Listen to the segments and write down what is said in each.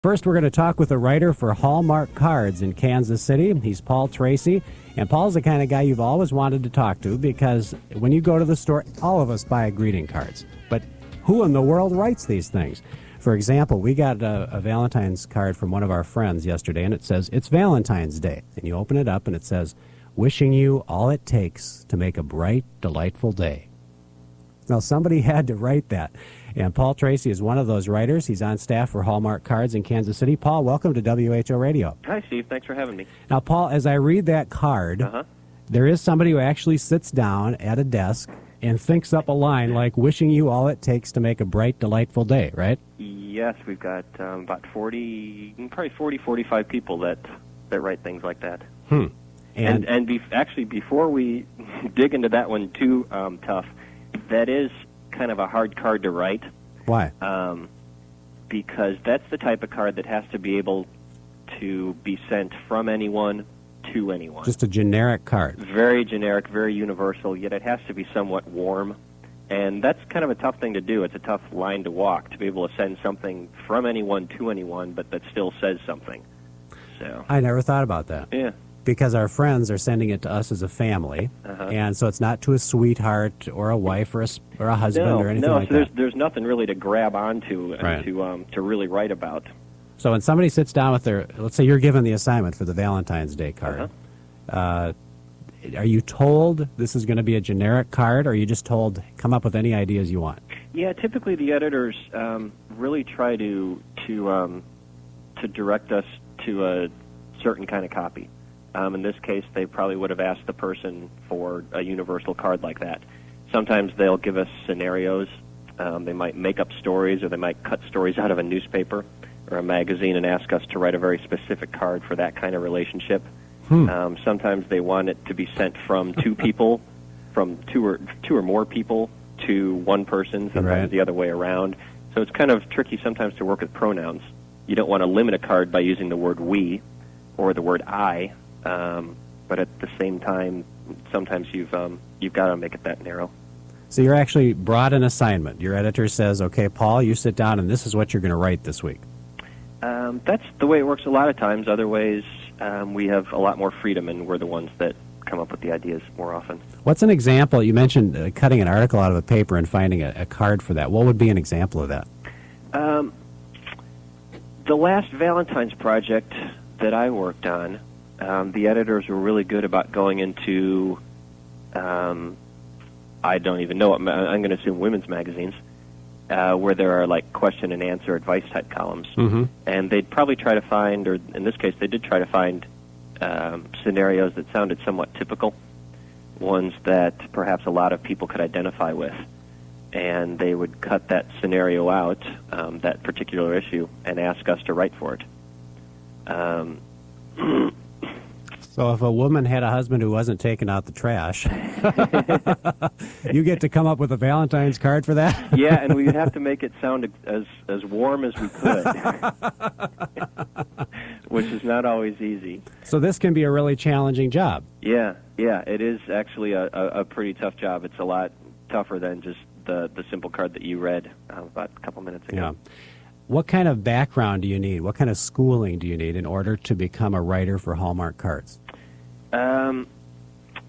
First, we're going to talk with a writer for Hallmark Cards in Kansas City. He's Paul Treacy, and Paul's the kind of guy you've always wanted to talk to because when you go to the store, all of us buy greeting cards. But who in the world writes these things? For example, we got a Valentine's card from one of our friends yesterday, and it says, "It's Valentine's Day." And you open it up, and it says, "Wishing you all it takes to make a bright, delightful day." Now, somebody had to write that. And Paul Treacy is one of those writers. He's on staff for Hallmark Cards in Kansas City. Paul, welcome to WHO Radio. Hi, Steve. Thanks for having me. Now, Paul, as I read that card, there is somebody who actually sits down at a desk and thinks up a line like, "Wishing you all it takes to make a bright, delightful day," right? Yes, we've got about 45 people that write things like that. Actually, before we dig into that one too tough, that is kind of a hard card to write. Why? Because that's the type of card that has to be able to be sent from anyone to anyone. Just a generic card. Very generic, very universal, yet it has to be somewhat warm. And that's kind of a tough thing to do. It's a tough line to walk, to be able to send something from anyone to anyone, but that still says something. So I never thought about that. Yeah. Because our friends are sending it to us as a family, and so it's not to a sweetheart or a wife or a husband or anything like that. There's nothing really to grab onto and to really write about. So when somebody sits down with their, let's say you're given the assignment for the Valentine's Day card, are you told this is going to be a generic card, or are you just told come up with any ideas you want? Yeah, typically the editors really try to direct us to a certain kind of copy. In this case, they probably would have asked the person for a universal card like that. Sometimes they'll give us scenarios. They might make up stories, or they might cut stories out of a newspaper or a magazine and ask us to write a very specific card for that kind of relationship. Sometimes they want it to be sent from two people, from two or more people to one person, sometimes the other way around. So it's kind of tricky sometimes to work with pronouns. You don't want to limit a card by using the word we or the word I. But at the same time, sometimes you've got to make it that narrow. So you're actually brought an assignment. Your editor says, "Okay, Paul, you sit down, and this is what you're going to write this week." That's the way it works a lot of times. Other ways, we have a lot more freedom, and we're the ones that come up with the ideas more often. What's an example? You mentioned cutting an article out of a paper and finding a card for that. What would be an example of that? The last Valentine's project that I worked on, the editors were really good about going into, I don't even know, I'm going to assume women's magazines, where there are like question and answer advice type columns. And they'd probably try to find, or in this case they did try to find scenarios that sounded somewhat typical, ones that perhaps a lot of people could identify with. And they would cut that scenario out, that particular issue, and ask us to write for it. So if a woman had a husband who wasn't taking out the trash, you get to come up with a Valentine's card for that? Yeah, and we'd have to make it sound as warm as we could, which is not always easy. So this can be a really challenging job. Yeah, it is actually a pretty tough job. It's a lot tougher than just the simple card that you read about a couple minutes ago. Yeah. What kind of background do you need? What kind of schooling do you need in order to become a writer for Hallmark Cards?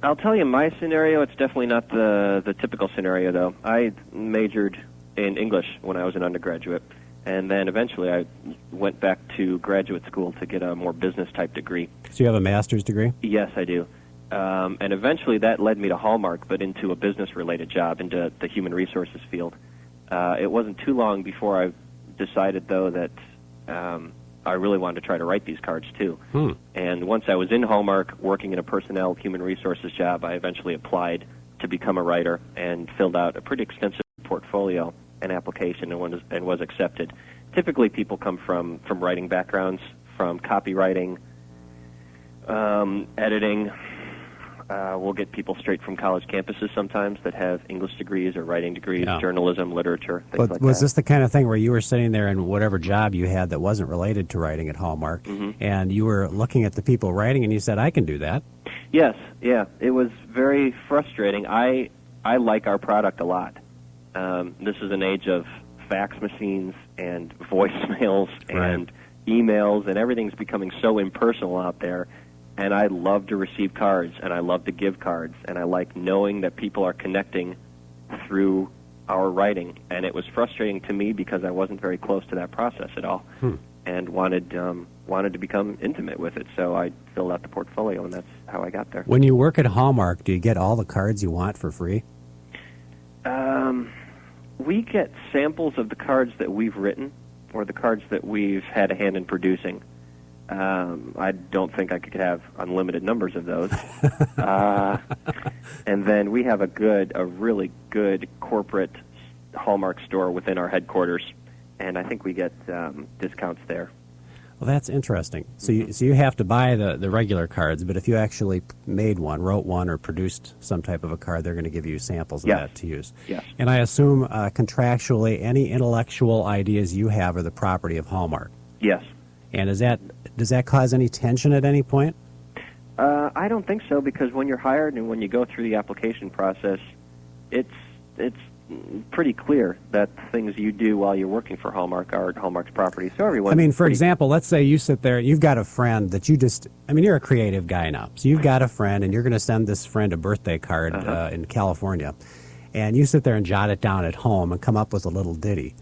I'll tell you my scenario. It's definitely not the typical scenario, though. I majored in English when I was an undergraduate, and then eventually I went back to graduate school to get a more business-type degree. So you have a master's degree? Yes, I do. And eventually that led me to Hallmark, but into a business-related job, into the human resources field. It wasn't too long before I decided, though, that I really wanted to try to write these cards, too. And once I was in Hallmark, working in a personnel human resources job, I eventually applied to become a writer and filled out a pretty extensive portfolio and application and was accepted. Typically, people come from writing backgrounds, from copywriting, editing. We'll get people straight from college campuses sometimes that have English degrees or writing degrees, journalism, literature, things like that. Was this the kind of thing where you were sitting there in whatever job you had that wasn't related to writing at Hallmark, and you were looking at the people writing and you said, "I can do that"? Yes, yeah. It was very frustrating. I like our product a lot. This is an age of fax machines and voicemails and emails, and everything's becoming so impersonal out there. And I love to receive cards, and I love to give cards, and I like knowing that people are connecting through our writing. And it was frustrating to me because I wasn't very close to that process at all, and wanted to become intimate with it. So I filled out the portfolio, and that's how I got there. When you work at Hallmark, do you get all the cards you want for free? We get samples of the cards that we've written, or the cards that we've had a hand in producing. I don't think I could have unlimited numbers of those. And then we have a really good corporate Hallmark store within our headquarters, and I think we get discounts there. Well, that's interesting. So you have to buy the regular cards, but if you actually made one, wrote one, or produced some type of a card, they're going to give you samples of that to use. Yes. And I assume contractually, any intellectual ideas you have are the property of Hallmark. Yes. And does that cause any tension at any point? I don't think so, because when you're hired and when you go through the application process, it's pretty clear that things you do while you're working for Hallmark are Hallmark's property. So everyone. I mean, for example, let's say you sit there, you've got a friend that you're a creative guy now. So you've got a friend, and you're going to send this friend a birthday card in California. And you sit there and jot it down at home and come up with a little ditty.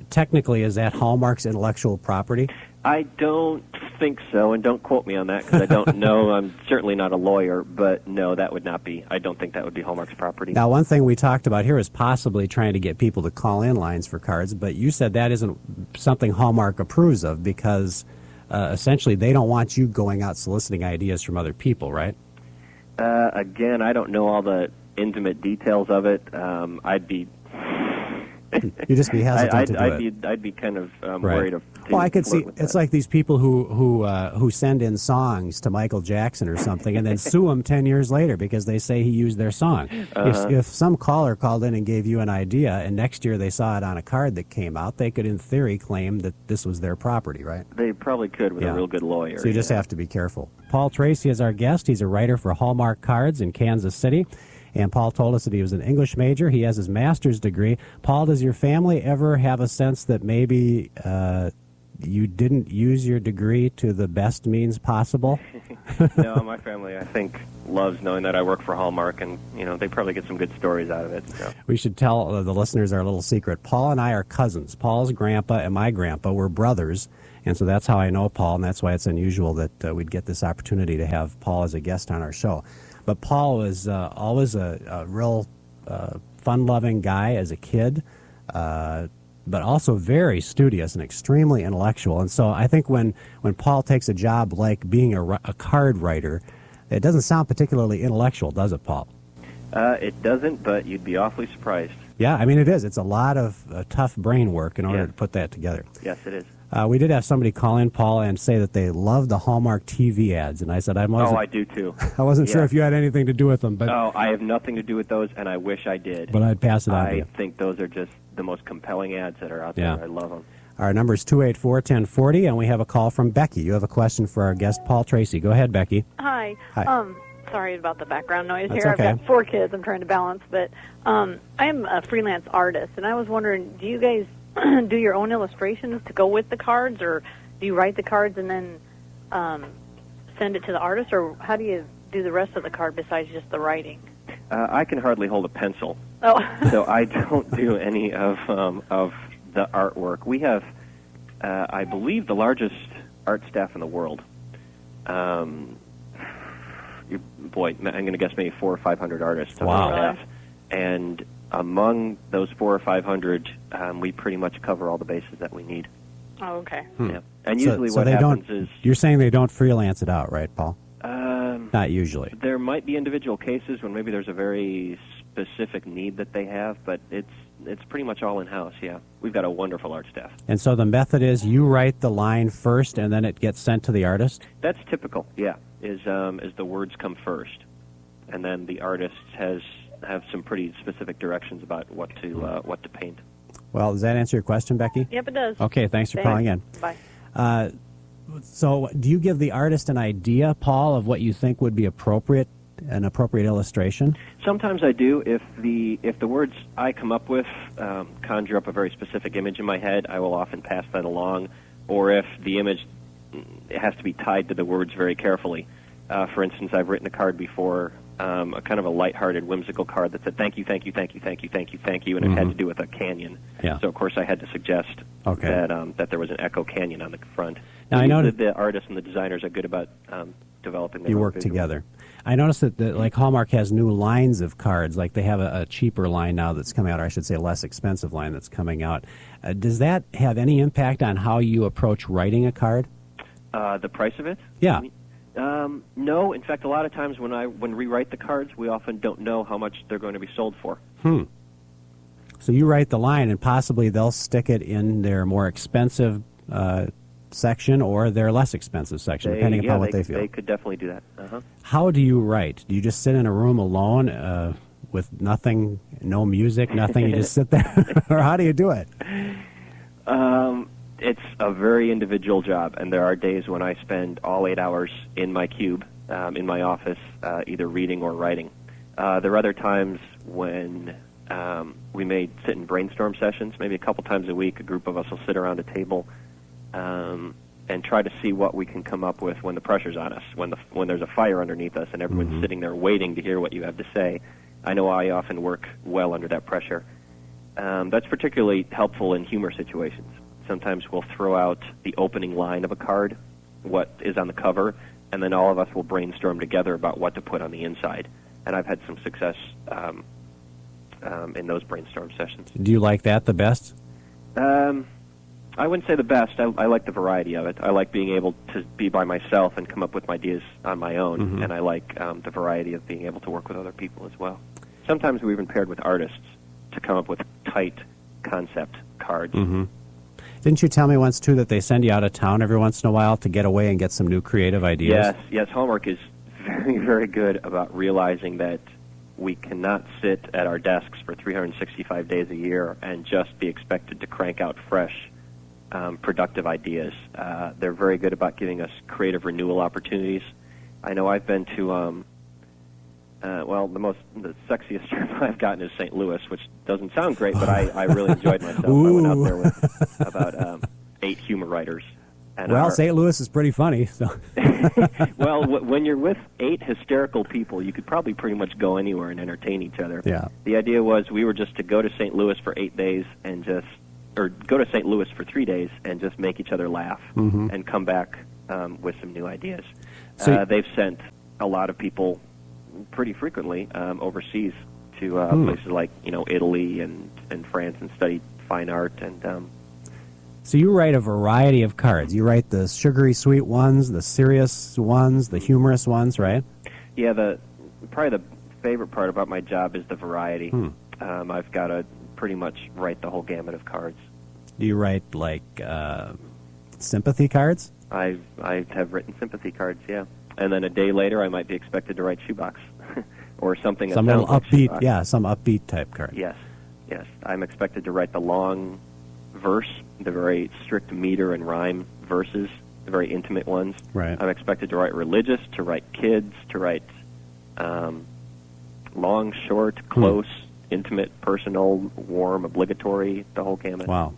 Technically, is that Hallmark's intellectual property? I don't think so, and don't quote me on that because I don't know. I'm certainly not a lawyer, but no, that would not be. I don't think that would be Hallmark's property. Now, one thing we talked about here is possibly trying to get people to call in lines for cards, but you said that isn't something Hallmark approves of because essentially they don't want you going out soliciting ideas from other people, right? Again, I don't know all the intimate details of it. I'd be. You just be hesitant to do it. I'd be kind of worried of. Well, I could see it's like these people who send in songs to Michael Jackson or something and then sue him 10 years later because they say he used their song. If some caller called in and gave you an idea and next year they saw it on a card that came out, they could in theory claim that this was their property, right? They probably could with a real good lawyer. So you just have to be careful. Paul Treacy is our guest. He's a writer for Hallmark Cards in Kansas City. And Paul told us that he was an English major. He has his master's degree. Paul, does your family ever have a sense that maybe you didn't use your degree to the best means possible? No, my family, I think, loves knowing that I work for Hallmark, and they probably get some good stories out of it. So. We should tell the listeners our little secret. Paul and I are cousins. Paul's grandpa and my grandpa were brothers, and so that's how I know Paul, and that's why it's unusual that we'd get this opportunity to have Paul as a guest on our show. But Paul was always a real fun-loving guy as a kid, but also very studious and extremely intellectual. And so I think when Paul takes a job like being a card writer, it doesn't sound particularly intellectual, does it, Paul? It doesn't, but you'd be awfully surprised. Yeah, I mean, it is. It's a lot of tough brain work in order to put that together. Yes, it is. We did have somebody call in, Paul, and say that they love the Hallmark TV ads, and I said, I do too. I wasn't sure if you had anything to do with them. But I have nothing to do with those, and I wish I did. But I'd pass it on to you. I think those are just the most compelling ads that are out there. I love them. Our number is 284-1040, and we have a call from Becky. You have a question for our guest, Paul Treacy. Go ahead, Becky. Hi. Hi. Sorry about the background noise That's here. okay. I've got 4 kids I'm trying to balance, but I'm a freelance artist, and I was wondering, do you guys do your own illustrations to go with the cards, or do you write the cards and then send it to the artist, or how do you do the rest of the card besides just the writing? I can hardly hold a pencil, so I don't do any of the artwork. We have, I believe, the largest art staff in the world. I'm going to guess maybe 400 or 500 artists on our staff, and among those 400 or 500, we pretty much cover all the bases that we need. Oh, okay. Yeah. And usually what happens is... You're saying they don't freelance it out, right, Paul? Not usually. There might be individual cases when maybe there's a very specific need that they have, but it's pretty much all in-house, yeah. We've got a wonderful art staff. And so the method is you write the line first and then it gets sent to the artist? That's typical, yeah, is the words come first. And then the artist have some pretty specific directions about what to paint. Well, does that answer your question, Becky? Yep, it does. Okay, thanks for calling in. Bye. So do you give the artist an idea, Paul, of what you think would be an appropriate illustration? Sometimes I do. If the words I come up with conjure up a very specific image in my head, I will often pass that along. or if the image has to be tied to the words very carefully. For instance, I've written a card before, a kind of a lighthearted, whimsical card that said "thank you, thank you, thank you, thank you, thank you, thank you," and it had to do with a canyon. Yeah. So of course I had to suggest that there was an echo canyon on the front. Now I know the artists and the designers are good about developing their you own work visuals. together. I noticed that like Hallmark has new lines of cards. Like they have a cheaper line now that's coming out, or I should say a less expensive line that's coming out. Does that have any impact on how you approach writing a card? The price of it? Yeah. No. In fact, a lot of times when we write the cards, we often don't know how much they're going to be sold for. So you write the line, and possibly they'll stick it in their more expensive section or their less expensive section, depending upon what they feel. They could definitely do that. Uh-huh. How do you write? Do you just sit in a room alone with nothing, no music, nothing? You just sit there? Or how do you do it? It's a very individual job, and there are days when I spend all 8 hours in my cube, in my office, either reading or writing. There are other times when we may sit in brainstorm sessions. Maybe a couple times a week, a group of us will sit around a table and try to see what we can come up with when the pressure's on us, when there's a fire underneath us and everyone's sitting there waiting to hear what you have to say. I know I often work well under that pressure. That's particularly helpful in humor situations. Sometimes we'll throw out the opening line of a card, what is on the cover, and then all of us will brainstorm together about what to put on the inside. And I've had some success in those brainstorm sessions. Do you like that the best? I wouldn't say the best. I like the variety of it. I like being able to be by myself and come up with ideas on my own, and I like the variety of being able to work with other people as well. Sometimes we've even paired with artists to come up with tight concept cards. Didn't you tell me once, too, that they send you out of town every once in a while to get away and get some new creative ideas? Yes. Hallmark is very, very good about realizing that we cannot sit at our desks for 365 days a year and just be expected to crank out fresh, productive ideas. They're very good about giving us creative renewal opportunities. I know I've been to, the sexiest trip I've gotten is St. Louis, which doesn't sound great, but I really enjoyed myself. I went out there with about 8 humor writers. And St. Louis is pretty funny. So. Well, when you're with 8 hysterical people, you could probably pretty much go anywhere and entertain each other. Yeah. The idea was we were just to go to St. Louis for 8 days and or go to St. Louis for 3 days and just make each other laugh and come back with some new ideas. So they've sent a lot of people pretty frequently overseas to places like Italy and France and study fine art and. So you write a variety of cards. You write the sugary sweet ones, the serious ones, the humorous ones, right? Yeah, probably the favorite part about my job is the variety. I've got to pretty much write the whole gamut of cards. Do you write like sympathy cards? I have written sympathy cards, yeah. And then a day later, I might be expected to write shoebox or something. Some little upbeat, some upbeat type card. Yes. I'm expected to write the long verse, the very strict meter and rhyme verses, the very intimate ones. Right. I'm expected to write religious, to write kids, to write long, short, close, intimate, personal, warm, obligatory, the whole gamut. Wow.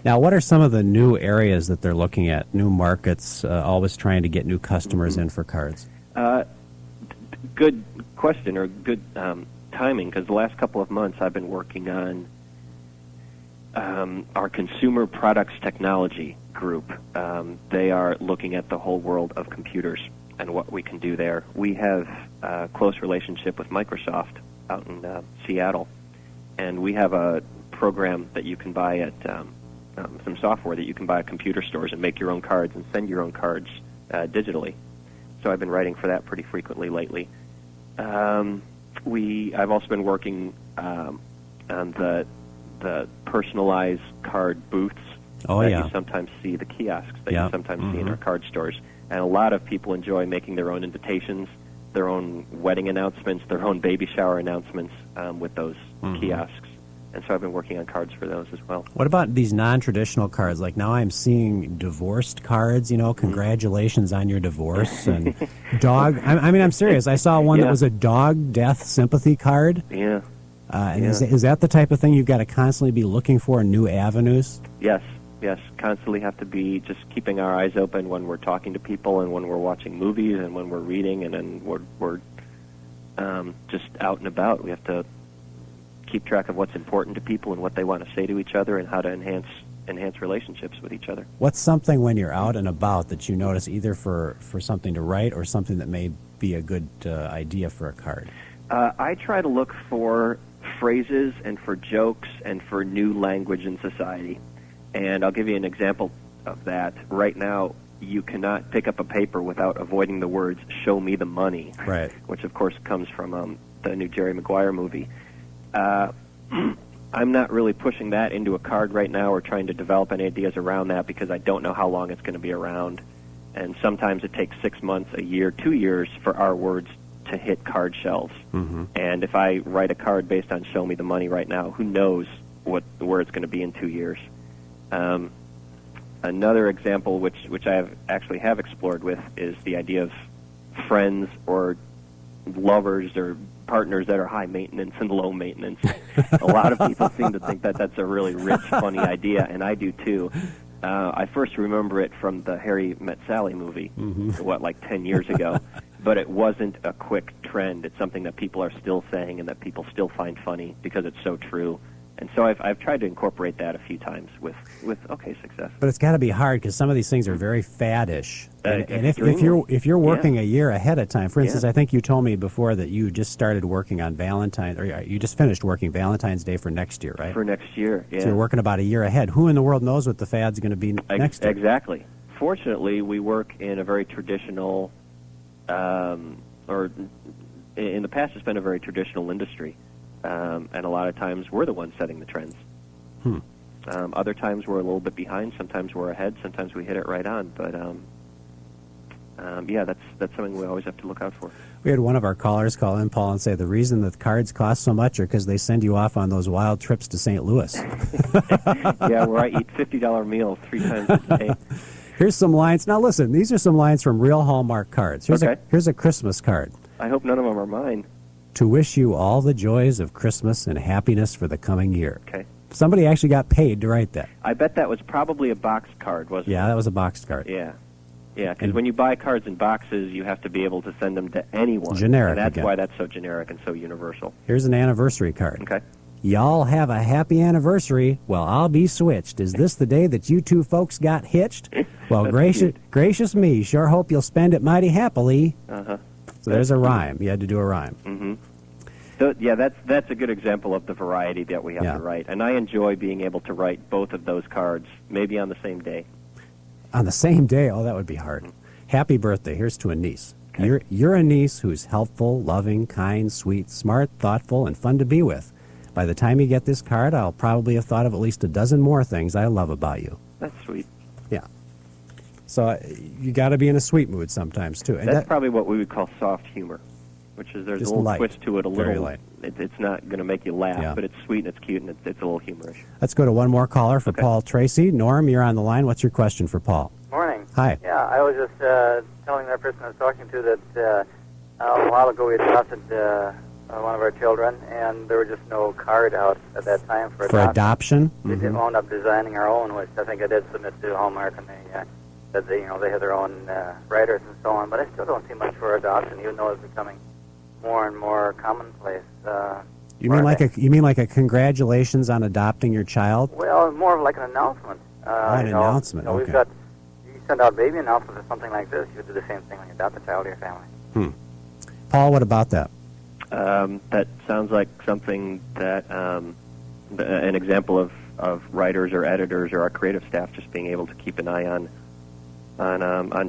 Now, what are some of the new areas that they're looking at, new markets, always trying to get new customers in for cards? Good question, or good timing, because the last couple of months I've been working on our consumer products technology group. They are looking at the whole world of computers and what we can do there. We have a close relationship with Microsoft out in Seattle, and we have a program that you can buy at some software that you can buy at computer stores and make your own cards and send your own cards digitally. So I've been writing for that pretty frequently lately. I've also been working on the personalized card booths that you sometimes see, the kiosks that you sometimes see in our card stores. And a lot of people enjoy making their own invitations, their own wedding announcements, their own baby shower announcements with those kiosks. And so I've been working on cards for those as well. What about these non-traditional cards? Like now I'm seeing divorced cards, congratulations on your divorce. And dog, I'm serious. I saw one that was a dog death sympathy card. Yeah. Is that the type of thing you've got to constantly be looking for in new avenues? Yes. Yes, constantly have to be just keeping our eyes open when we're talking to people and when we're watching movies and when we're reading and then we're just out and about. We have to keep track of what's important to people and what they want to say to each other and how to enhance relationships with each other. What's something when you're out and about that you notice either for something to write or something that may be a good idea for a card? I try to look for phrases and for jokes and for new language in society. And I'll give you an example of that. Right now, you cannot pick up a paper without avoiding the words, "show me the money," right? Which, of course, comes from the new Jerry Maguire movie. I'm not really pushing that into a card right now or trying to develop any ideas around that because I don't know how long it's going to be around. And sometimes it takes 6 months, a year, 2 years for our words to hit card shelves. And if I write a card based on "show me the money" right now, who knows where it's going to be in 2 years. Another example, which I actually have explored with, is the idea of friends or lovers or partners that are high maintenance and low maintenance. A lot of people seem to think that that's a really rich, funny idea, and I do too. I first remember it from the Harry Met Sally movie, like 10 years ago. But it wasn't a quick trend. It's something that people are still saying and that people still find funny because it's so true. And so I've tried to incorporate that a few times with okay success. But it's got to be hard because some of these things are very faddish. And if you're working a year ahead of time, for instance, I think you told me before that you just started working on Valentine's, or you just finished working Valentine's Day for next year, right? For next year, yeah. So you're working about a year ahead. Who in the world knows what the fad's going to be next year? Exactly. Fortunately, we work in a very traditional, or in the past, it's been a very traditional industry. And a lot of times we're the ones setting the trends. Other times we're a little bit behind. Sometimes we're ahead. Sometimes we hit it right on. But that's something we always have to look out for. We had one of our callers call in, Paul, and say the reason that cards cost so much are because they send you off on those wild trips to St. Louis. Yeah, where I eat $50 meals 3 times a day. Here's some lines. Now listen, these are some lines from real Hallmark cards. Here's a Christmas card. I hope none of them are mine. To wish you all the joys of Christmas and happiness for the coming year. Okay. Somebody actually got paid to write that. I bet that was probably a boxed card, wasn't it? Yeah, that was a boxed card. Yeah. Yeah, because when you buy cards in boxes, you have to be able to send them to anyone. Generic. And that's why that's so generic and so universal. Here's an anniversary card. Okay. Y'all have a happy anniversary. Well, I'll be switched. Is this the day that you two folks got hitched? Well, gracious me, sure hope you'll spend it mighty happily. So there's a rhyme. You had to do a rhyme. So, yeah, that's a good example of the variety that we have to write. And I enjoy being able to write both of those cards, maybe on the same day. On the same day? Oh, that would be hard. Happy birthday. Here's to a niece. Okay. You're a niece who's helpful, loving, kind, sweet, smart, thoughtful, and fun to be with. By the time you get this card, I'll probably have thought of at least a dozen more things I love about you. That's sweet. Yeah. So you got to be in a sweet mood sometimes, too. And that's probably what we would call soft humor, which is there's a little light, twist to it, very light. It's not going to make you laugh, but it's sweet and it's cute and it's a little humorous. Let's go to one more caller for Paul Treacy. Norm, you're on the line. What's your question for Paul? Morning. Hi. Yeah, I was just telling that person I was talking to that a while ago we adopted one of our children, and there was just no card out at that time for adoption. We did wound up designing our own, which I think I did submit to Hallmark, and they said they have their own writers and so on. But I still don't see much for adoption, even though it's becoming more and more commonplace. You mean like a congratulations on adopting your child? Well, more of like an announcement. An announcement. Okay. We've got, you send out baby announcements or something like this. You do the same thing when you adopt a child to your family. Paul, what about that? That sounds like something that an example of writers or editors or our creative staff just being able to keep an eye on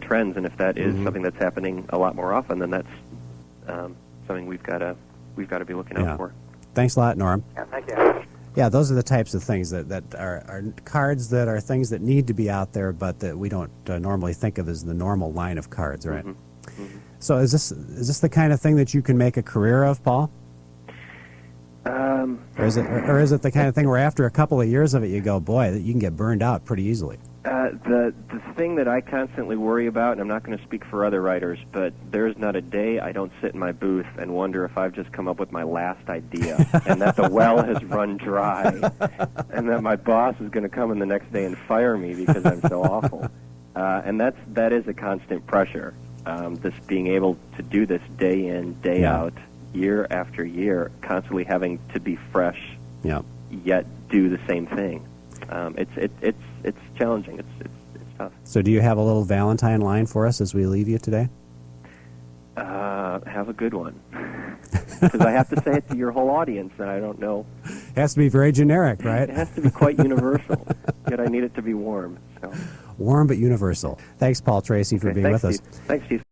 trends, and if that is something that's happening a lot more often, then that's something we've got to be looking out for. Thanks a lot, Norm. Yeah, thank you. Yeah, those are the types of things that are cards that are things that need to be out there, but that we don't normally think of as the normal line of cards, right? So is this the kind of thing that you can make a career of, Paul? Or is it the kind of thing where after a couple of years of it, you go, boy, you can get burned out pretty easily? The thing that I constantly worry about, and I'm not going to speak for other writers, but there's not a day I don't sit in my booth and wonder if I've just come up with my last idea, and that the well has run dry, and that my boss is going to come in the next day and fire me because I'm so awful. And that is a constant pressure. This being able to do this day in, day out, year after year, constantly having to be fresh, yet do the same thing. It's challenging. It's tough. So do you have a little Valentine line for us as we leave you today? Have a good one. Because I have to say it to your whole audience, and I don't know. It has to be very generic, right? It has to be quite universal, yet I need it to be warm. So. Warm but universal. Thanks, Paul Treacy, for being with us. Thanks, Steve.